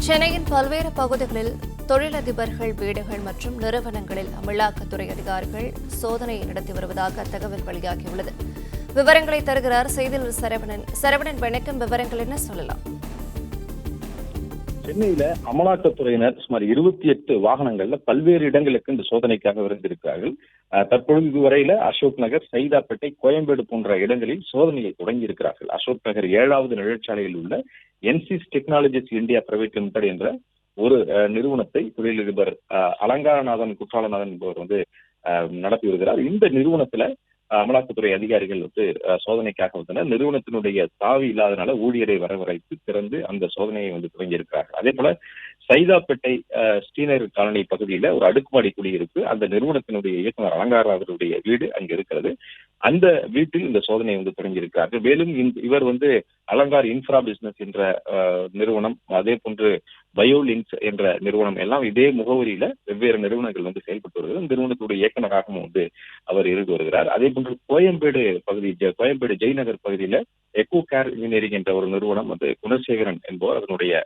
சென்னையின் பல்வேறு பகுதிகளில் தொழிலதிபர்கள் வீடுகள் மற்றும் நிறுவனங்களில் அமலாக்கத்துறை அதிகாரிகள் சோதனை நடத்தி வருவதாக தகவல் வெளியாகியுள்ளது. விவரங்களை தருகிறார் செய்தியாளர் சரவணன். சரவணன், வணக்கம். விவரங்கள் என்ன சொல்லலாம்? சென்னையில அமலாக்கத்துறையினர் சுமார் 28 வாகனங்கள்ல பல்வேறு இடங்களுக்கு இந்த சோதனைக்காக விரைந்திருக்கிறார்கள். தற்பொழுது இதுவரையில அசோக் நகர், சைதாப்பேட்டை, கோயம்பேடு போன்ற இடங்களில் சோதனையை தொடங்கி இருக்கிறார்கள். அசோக் நகர் 7வது நிழற்சாலையில் உள்ள என்சிஸ் டெக்னாலஜிஸ் இந்தியா பிரைவேட் லிமிடெட் என்ற ஒரு நிறுவனத்தை தொழிலதிபர் அலங்காரநாதன் குற்றாலநாதன் என்பவர் நடத்தி வருகிறார். இந்த நிறுவனத்துல அமலாக்கத்துறை அதிகாரிகள் சோதனைக்காக வந்தனர். நிறுவனத்தினுடைய தாவி இல்லாதனால ஊழியரை வரவழைத்து திறந்து அந்த சோதனையை தொடங்கி இருக்கிறார்கள். அதே போல சைதாப்பேட்டை ஸ்ரீநகர் காலனி பகுதியில ஒரு அடுக்குமாடி குடியிருப்பு, அந்த நிறுவனத்தினுடைய இயக்குனர் அலங்காரநாதனுடைய வீடு அங்கு இருக்கிறது. அந்த வீட்டில் இந்த சோதனையை தொடங்கி இருக்கிறார்கள். மேலும் இவர் அலங்கார் இன்ஃப்ரா பிசினஸ் என்ற நிறுவனம், அதே போன்று பயோலிங்க்ஸ் என்ற நிறுவனம் எல்லாம் இதே முகவரியில வெவ்வேறு நிறுவனங்கள் செயல்பட்டு வருகிறது. நிறுவனத்துடைய இயக்குநராகவும் அவர் இருந்து வருகிறார். அதே போன்று கோயம்பேடு ஜெய்நகர் பகுதியில எக்கோ கேர் இன்ஜினியரிங் என்ற ஒரு நிறுவனம் குணசேகரன் என்பவர் அதனுடைய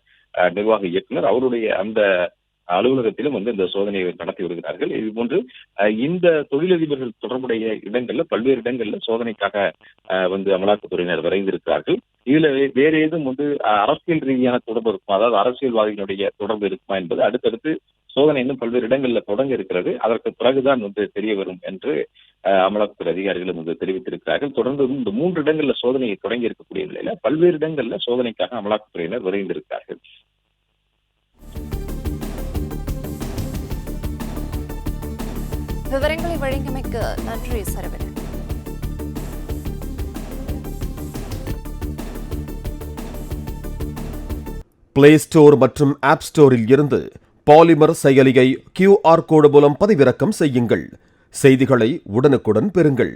நிர்வாக இயக்குனர், அவருடைய அந்த அலுவலகத்திலும் இந்த சோதனையை நடத்தி வருகிறார்கள். இது போன்று இந்த தொழிலதிபர்கள் தொடர்புடைய இடங்கள்ல பல்வேறு இடங்கள்ல சோதனைக்காக அமலாக்கத்துறையினர் விரைந்திருக்கிறார்கள். இதுல வேற ஏதும் அரசியல் ரீதியான தொடர்பு இருக்குமா, அதாவது அரசியல்வாதிகளுடைய தொடர்பு இருக்குமா என்பது அடுத்தடுத்து சோதனை இன்னும் பல்வேறு இடங்கள்ல தொடங்க இருக்கிறது. அதற்கு பிறகுதான் தெரிய வரும் என்று அமலாக்கத்துறை அதிகாரிகளும் தெரிவித்திருக்கிறார்கள். தொடர்ந்து இந்த 3 இடங்கள்ல சோதனையை தொடங்கி இருக்கக்கூடிய நிலையில பல்வேறு இடங்கள்ல சோதனைக்காக அமலாக்கத்துறையினர் விரைந்திருக்கிறார்கள். விவரங்களை வழங்கியமைக்கு நன்றி சரவணன். பிளே ஸ்டோர் மற்றும் ஆப் ஸ்டோரில் இருந்து பாலிமர் செயலியை QR கோடு மூலம் பதிவிறக்கம் செய்யுங்கள். செய்திகளை உடனுக்குடன் பெறுங்கள்.